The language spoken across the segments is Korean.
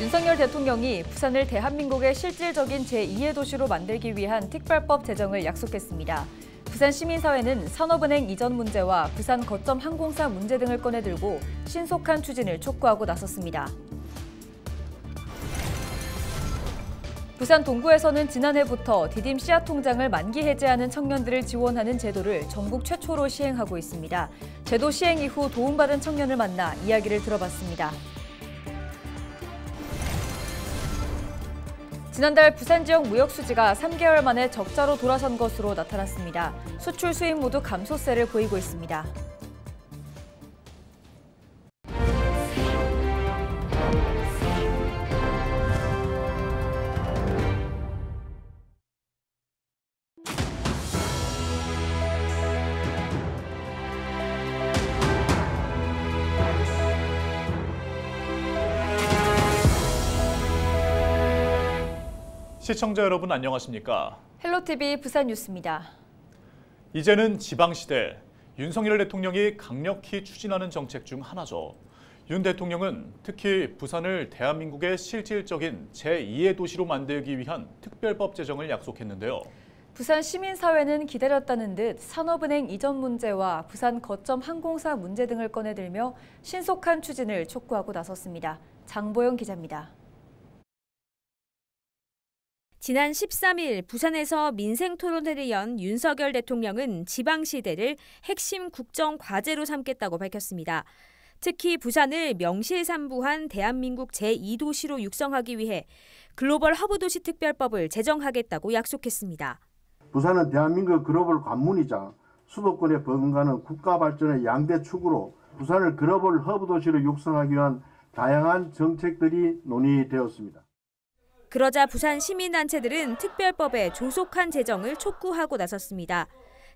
윤석열 대통령이 부산을 대한민국의 실질적인 제2의 도시로 만들기 위한 특별법 제정을 약속했습니다. 부산 시민사회는 산업은행 이전 문제와 부산 거점 항공사 문제 등을 꺼내들고 신속한 추진을 촉구하고 나섰습니다. 부산 동구에서는 지난해부터 디딤 씨앗 통장을 만기 해지하는 청년들을 지원하는 제도를 전국 최초로 시행하고 있습니다. 제도 시행 이후 도움받은 청년을 만나 이야기를 들어봤습니다. 지난달 부산 지역 무역 수지가 3개월 만에 적자로 돌아선 것으로 나타났습니다. 수출 수입 모두 감소세를 보이고 있습니다. 시청자 여러분 안녕하십니까? 헬로티비 부산 뉴스입니다. 이제는 지방시대, 윤석열 대통령이 강력히 추진하는 정책 중 하나죠. 윤 대통령은 특히 부산을 대한민국의 실질적인 제2의 도시로 만들기 위한 특별법 제정을 약속했는데요. 부산 시민사회는 기다렸다는 듯 산업은행 이전 문제와 부산 거점 항공사 문제 등을 꺼내들며 신속한 추진을 촉구하고 나섰습니다. 장보영 기자입니다. 지난 13일 부산에서 민생토론회를 연 윤석열 대통령은 지방시대를 핵심 국정 과제로 삼겠다고 밝혔습니다. 특히 부산을 명실상부한 대한민국 제2도시로 육성하기 위해 글로벌 허브도시 특별법을 제정하겠다고 약속했습니다. 부산은 대한민국 글로벌 관문이자 수도권에 버금가는 국가 발전의 양대 축으로 부산을 글로벌 허브도시로 육성하기 위한 다양한 정책들이 논의되었습니다. 그러자 부산 시민단체들은 특별법의 조속한 제정을 촉구하고 나섰습니다.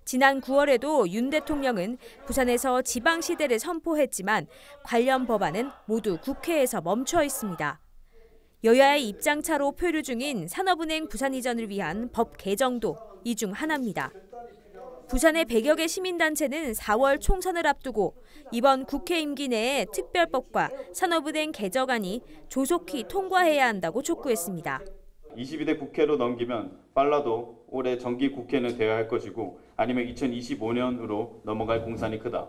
지난 9월에도 윤 대통령은 부산에서 지방시대를 선포했지만 관련 법안은 모두 국회에서 멈춰 있습니다. 여야의 입장차로 표류 중인 산업은행 부산 이전을 위한 법 개정도 이 중 하나입니다. 부산의 100여 개 시민단체는 4월 총선을 앞두고 이번 국회 임기 내에 특별법과 산업은행 개정안이 조속히 통과해야 한다고 촉구했습니다. 22대 국회로 넘기면 빨라도 올해 정기 국회는 되어야 할 것이고 아니면 2025년으로 넘어갈 공산이 크다.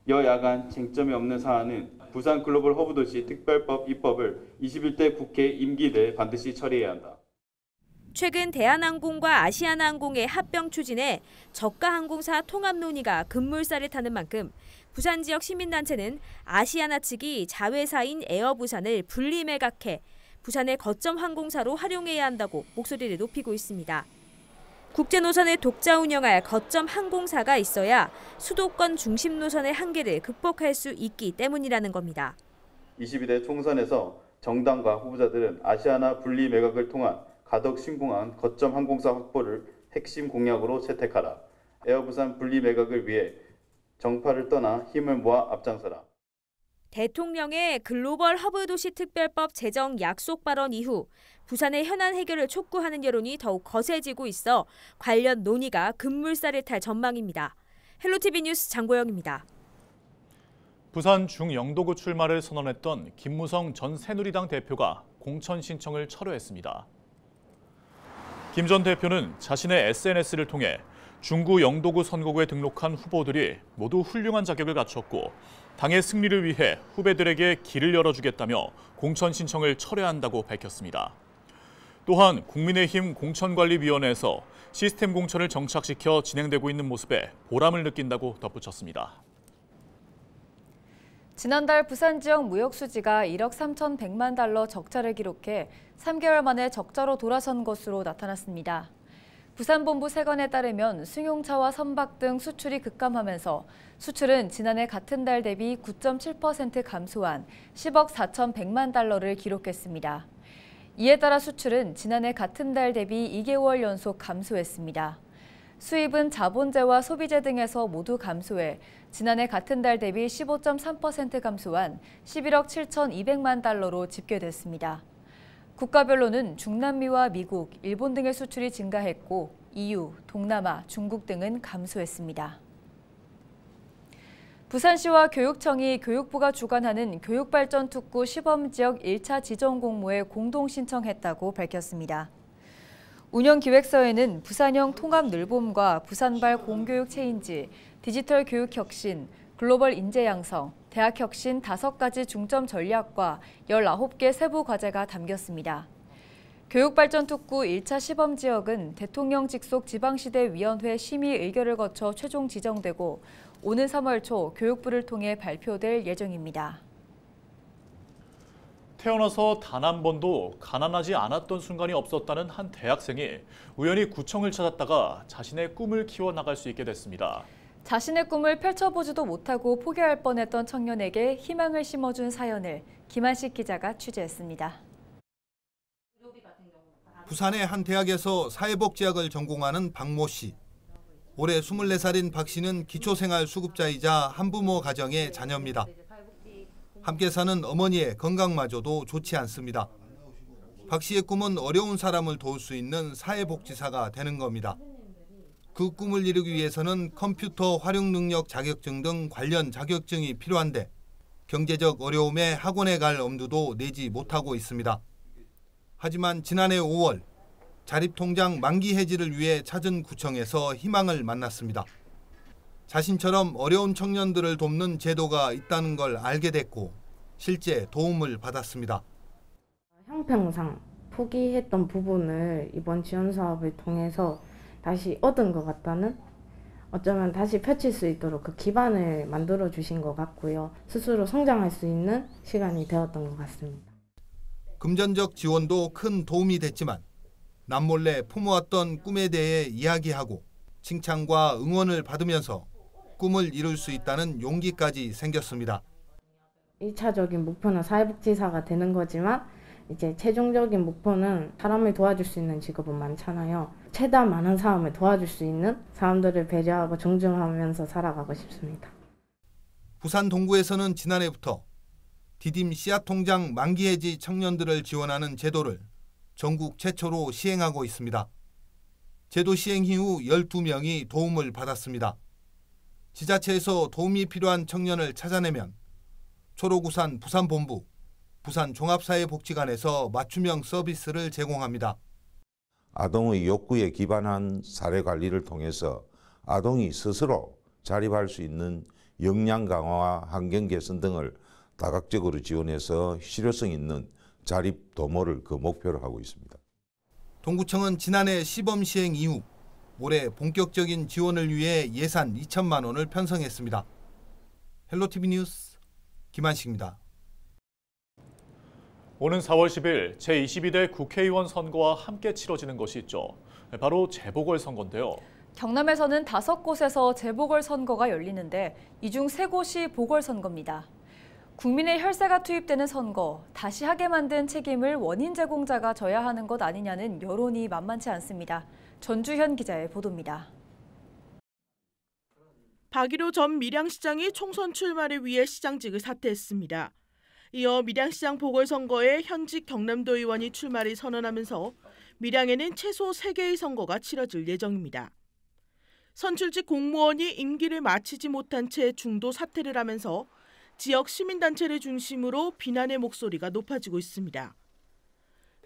여야 간 쟁점이 없는 사안은 부산 글로벌 허브도시 특별법 입법을 21대 국회 임기 내에 반드시 처리해야 한다. 최근 대한항공과 아시아나항공의 합병 추진에 저가 항공사 통합 논의가 급물살을 타는 만큼 부산 지역 시민단체는 아시아나 측이 자회사인 에어부산을 분리 매각해 부산의 거점 항공사로 활용해야 한다고 목소리를 높이고 있습니다. 국제노선을 독자 운영할 거점 항공사가 있어야 수도권 중심 노선의 한계를 극복할 수 있기 때문이라는 겁니다. 22대 총선에서 정당과 후보자들은 아시아나 분리 매각을 통한 가덕 신공항 거점 항공사 확보를 핵심 공약으로 채택하라. 에어부산 분리 매각을 위해 정파를 떠나 힘을 모아 앞장서라. 대통령의 글로벌 허브도시 특별법 제정 약속 발언 이후 부산의 현안 해결을 촉구하는 여론이 더욱 거세지고 있어 관련 논의가 급물살을 탈 전망입니다. 헬로티비 뉴스 장보영입니다. 부산 중영도구 출마를 선언했던 김무성 전 새누리당 대표가 공천 신청을 철회했습니다. 김 전 대표는 자신의 SNS를 통해 중구 영도구 선거구에 등록한 후보들이 모두 훌륭한 자격을 갖췄고 당의 승리를 위해 후배들에게 길을 열어주겠다며 공천 신청을 철회한다고 밝혔습니다. 또한 국민의힘 공천관리위원회에서 시스템 공천을 정착시켜 진행되고 있는 모습에 보람을 느낀다고 덧붙였습니다. 지난달 부산 지역 무역 수지가 1억 3,100만 달러 적자를 기록해 3개월 만에 적자로 돌아선 것으로 나타났습니다. 부산본부 세관에 따르면 승용차와 선박 등 수출이 급감하면서 수출은 지난해 같은 달 대비 9.7% 감소한 10억 4,100만 달러를 기록했습니다. 이에 따라 수출은 지난해 같은 달 대비 2개월 연속 감소했습니다. 수입은 자본재와 소비재 등에서 모두 감소해 지난해 같은 달 대비 15.3% 감소한 11억 7,200만 달러로 집계됐습니다. 국가별로는 중남미와 미국, 일본 등의 수출이 증가했고 EU, 동남아, 중국 등은 감소했습니다. 부산시와 교육청이 교육부가 주관하는 교육발전특구 시범지역 1차 지정 공모에 공동 신청했다고 밝혔습니다. 운영기획서에는 부산형 통합늘봄과 부산발 공교육 체인지, 디지털 교육 혁신, 글로벌 인재 양성, 대학 혁신 5가지 중점 전략과 19개 세부 과제가 담겼습니다. 교육발전특구 1차 시범지역은 대통령 직속 지방시대위원회 심의 의결을 거쳐 최종 지정되고 오는 3월 초 교육부를 통해 발표될 예정입니다. 태어나서 단 한 번도 가난하지 않았던 순간이 없었다는 한 대학생이 우연히 구청을 찾았다가 자신의 꿈을 키워나갈 수 있게 됐습니다. 자신의 꿈을 펼쳐보지도 못하고 포기할 뻔했던 청년에게 희망을 심어준 사연을 김한식 기자가 취재했습니다. 부산의 한 대학에서 사회복지학을 전공하는 박모 씨. 올해 24살인 박 씨는 기초생활수급자이자 한부모 가정의 자녀입니다. 함께 사는 어머니의 건강마저도 좋지 않습니다. 박 씨의 꿈은 어려운 사람을 도울 수 있는 사회복지사가 되는 겁니다. 그 꿈을 이루기 위해서는 컴퓨터 활용 능력 자격증 등 관련 자격증이 필요한데 경제적 어려움에 학원에 갈 엄두도 내지 못하고 있습니다. 하지만 지난해 5월 자립통장 만기 해지를 위해 찾은 구청에서 희망을 만났습니다. 자신처럼 어려운 청년들을 돕는 제도가 있다는 걸 알게 됐고 실제 도움을 받았습니다. 형평상 포기했던 부분을 이번 지원 사업을 통해서 다시 얻은 것 같다는, 어쩌면 다시 펼칠 수 있도록 그 기반을 만들어 주신 것 같고요. 스스로 성장할 수 있는 시간이 되었던 것 같습니다. 금전적 지원도 큰 도움이 됐지만 남몰래 품어왔던 꿈에 대해 이야기하고 칭찬과 응원을 받으면서 꿈을 이룰 수 있다는 용기까지 생겼습니다. 1차적인 목표는 사회복지사가 되는 거지만 이제 최종적인 목표는 사람을 도와줄 수 있는 직업은 많잖아요. 최대한 많은 사람을 도와줄 수 있는 사람들을 배려하고 존중하면서 살아가고 싶습니다. 부산 동구에서는 지난해부터 디딤 씨앗통장 만기 해지 청년들을 지원하는 제도를 전국 최초로 시행하고 있습니다. 제도 시행 이후 12명이 도움을 받았습니다. 지자체에서 도움이 필요한 청년을 찾아내면 초록우산 부산본부, 부산종합사회복지관에서 맞춤형 서비스를 제공합니다. 아동의 욕구에 기반한 사례관리를 통해서 아동이 스스로 자립할 수 있는 역량 강화와 환경 개선 등을 다각적으로 지원해서 실효성 있는 자립 도모를 그 목표로 하고 있습니다. 동구청은 지난해 시범 시행 이후 올해 본격적인 지원을 위해 예산 2천만 원을 편성했습니다. 헬로티비 뉴스 김한식입니다. 오는 4월 10일 제22대 국회의원 선거와 함께 치러지는 것이 있죠. 바로 재보궐선거인데요. 경남에서는 5곳에서 재보궐선거가 열리는데 이 중 3곳이 보궐선거입니다. 국민의 혈세가 투입되는 선거, 다시 하게 만든 책임을 원인 제공자가 져야 하는 것 아니냐는 여론이 만만치 않습니다. 전주현 기자의 보도입니다. 박일호 전 밀양시장이 총선 출마를 위해 시장직을 사퇴했습니다. 이어 밀양시장 보궐선거에 현직 경남도 의원이 출마를 선언하면서 밀양에는 최소 3개의 선거가 치러질 예정입니다. 선출직 공무원이 임기를 마치지 못한 채 중도 사퇴를 하면서 지역 시민단체를 중심으로 비난의 목소리가 높아지고 있습니다.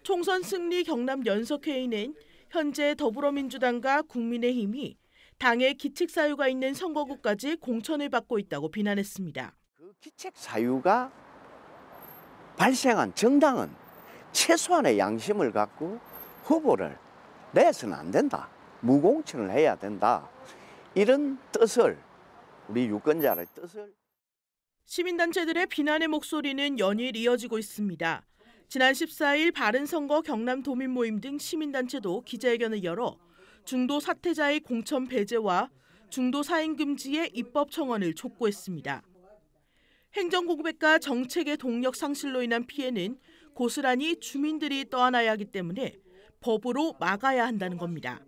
총선 승리 경남 연석회의는 현재 더불어민주당과 국민의힘이 당의 기책 사유가 있는 선거구까지 공천을 받고 있다고 비난했습니다. 그 기책 사유가 발생한 정당은 최소한의 양심을 갖고 후보를 내서는 안 된다. 무공천을 해야 된다. 이런 뜻을, 우리 유권자의 뜻을. 시민단체들의 비난의 목소리는 연일 이어지고 있습니다. 지난 14일 바른선거 경남도민 모임 등 시민단체도 기자회견을 열어 중도 사퇴자의 공천 배제와 중도 사행 금지의 입법 청원을 촉구했습니다. 행정공백과 정책의 동력 상실로 인한 피해는 고스란히 주민들이 떠안아야 하기 때문에 법으로 막아야 한다는 겁니다.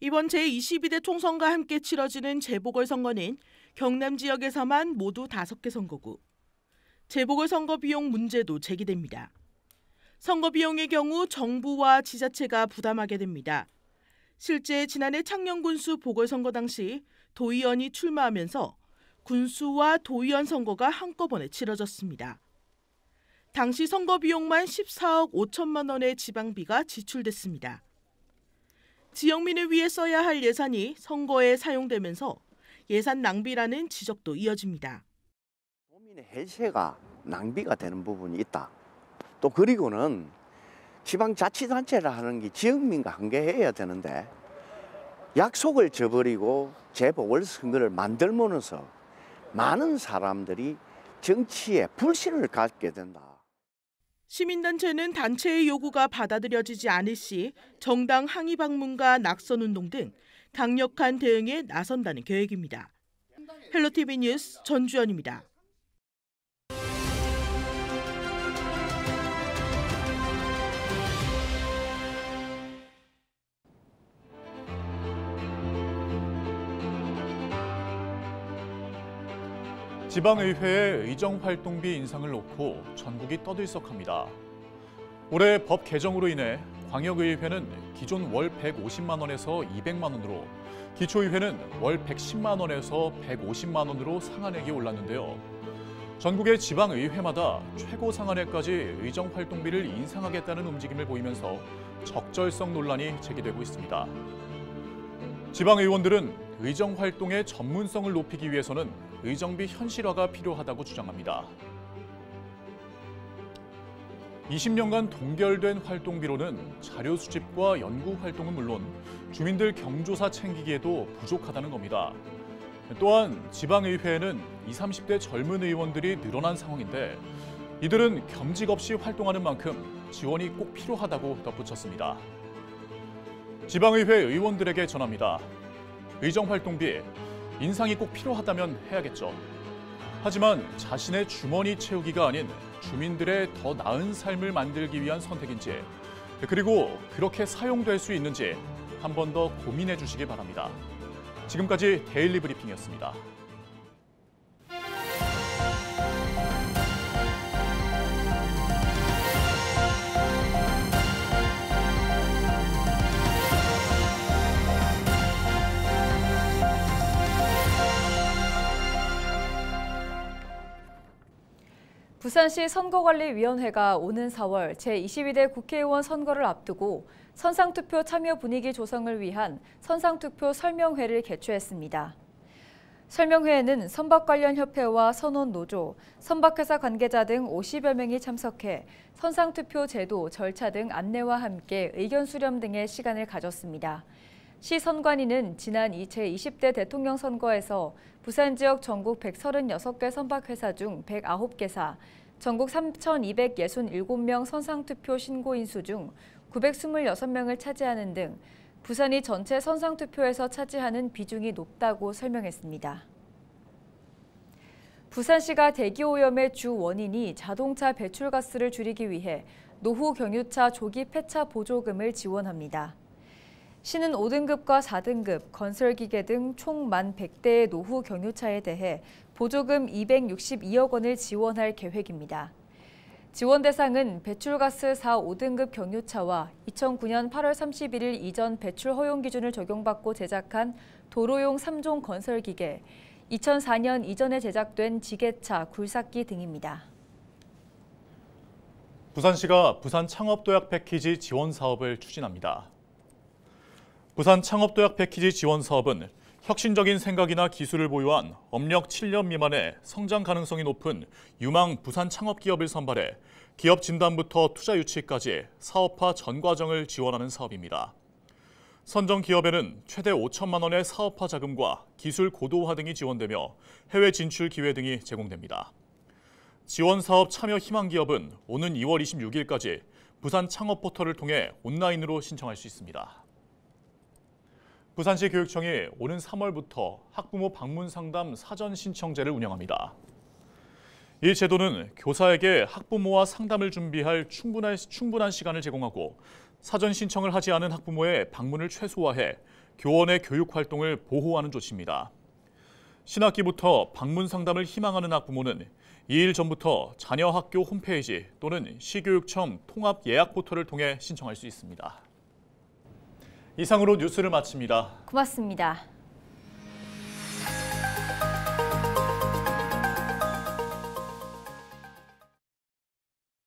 이번 제22대 총선과 함께 치러지는 재보궐선거는 경남 지역에서만 모두 5개 선거구. 재보궐선거 비용 문제도 제기됩니다. 선거 비용의 경우 정부와 지자체가 부담하게 됩니다. 실제 지난해 창녕군수 보궐선거 당시 도의원이 출마하면서 군수와 도의원 선거가 한꺼번에 치러졌습니다. 당시 선거 비용만 14억 5천만 원의 지방비가 지출됐습니다. 지역민을 위해 써야 할 예산이 선거에 사용되면서 예산 낭비라는 지적도 이어집니다. 도민의 헬세가 낭비가 되는 부분이 있다. 또 그리고는 지방자치단체라 하는 게 지역민과 함께해야 되는데 약속을 저버리고 재보궐선거를 만들면서 많은 사람들이 정치에 불신을 갖게 된다. 시민단체는 단체의 요구가 받아들여지지 않을 시 정당 항의 방문과 낙선운동 등 강력한 대응에 나선다는 계획입니다. 헬로티비 뉴스 전주연입니다. 지방의회의 의정활동비 인상을 놓고 전국이 떠들썩합니다. 올해 법 개정으로 인해 광역의회는 기존 월 150만 원에서 200만 원으로, 기초의회는 월 110만 원에서 150만 원으로 상한액이 올랐는데요. 전국의 지방의회마다 최고 상한액까지 의정활동비를 인상하겠다는 움직임을 보이면서 적절성 논란이 제기되고 있습니다. 지방의원들은 의정활동의 전문성을 높이기 위해서는 의정비 현실화가 필요하다고 주장합니다. 20년간 동결된 활동비로는 자료 수집과 연구 활동은 물론 주민들 경조사 챙기기에도 부족하다는 겁니다. 또한 지방의회에는 20, 30대 젊은 의원들이 늘어난 상황인데 이들은 겸직 없이 활동하는 만큼 지원이 꼭 필요하다고 덧붙였습니다. 지방의회 의원들에게 전합니다. 의정활동비 인상이 꼭 필요하다면 해야겠죠. 하지만 자신의 주머니 채우기가 아닌 주민들의 더 나은 삶을 만들기 위한 선택인지, 그리고 그렇게 사용될 수 있는지 한 번 더 고민해 주시기 바랍니다. 지금까지 데일리 브리핑이었습니다. 부산시 선거관리위원회가 오는 4월 제22대 국회의원 선거를 앞두고 선상투표 참여 분위기 조성을 위한 선상투표 설명회를 개최했습니다. 설명회에는 선박 관련 협회와 선원노조, 선박회사 관계자 등 50여 명이 참석해 선상투표 제도, 절차 등 안내와 함께 의견 수렴 등의 시간을 가졌습니다. 시 선관위는 지난 제20대 대통령 선거에서 부산 지역 전국 136개 선박회사 중 109개사, 전국 3,267명 선상투표 신고인수 중 926명을 차지하는 등 부산이 전체 선상투표에서 차지하는 비중이 높다고 설명했습니다. 부산시가 대기오염의 주 원인이 자동차 배출가스를 줄이기 위해 노후 경유차 조기 폐차 보조금을 지원합니다. 시는 5등급과 4등급, 건설기계 등 총 1,100대의 노후 경유차에 대해 보조금 262억 원을 지원할 계획입니다. 지원 대상은 배출가스 4, 5등급 경유차와 2009년 8월 31일 이전 배출 허용 기준을 적용받고 제작한 도로용 3종 건설기계, 2004년 이전에 제작된 지게차, 굴삭기 등입니다. 부산시가 부산 창업도약 패키지 지원 사업을 추진합니다. 부산 창업도약 패키지 지원 사업은 혁신적인 생각이나 기술을 보유한 업력 7년 미만의 성장 가능성이 높은 유망 부산 창업기업을 선발해 기업 진단부터 투자 유치까지 사업화 전 과정을 지원하는 사업입니다. 선정 기업에는 최대 5천만 원의 사업화 자금과 기술 고도화 등이 지원되며 해외 진출 기회 등이 제공됩니다. 지원 사업 참여 희망 기업은 오는 2월 26일까지 부산 창업 포털을 통해 온라인으로 신청할 수 있습니다. 부산시 교육청이 오는 3월부터 학부모 방문 상담 사전 신청제를 운영합니다. 이 제도는 교사에게 학부모와 상담을 준비할 충분한 시간을 제공하고 사전 신청을 하지 않은 학부모의 방문을 최소화해 교원의 교육 활동을 보호하는 조치입니다. 신학기부터 방문 상담을 희망하는 학부모는 2일 전부터 자녀 학교 홈페이지 또는 시교육청 통합 예약 포털을 통해 신청할 수 있습니다. 이상으로 뉴스를 마칩니다. 고맙습니다.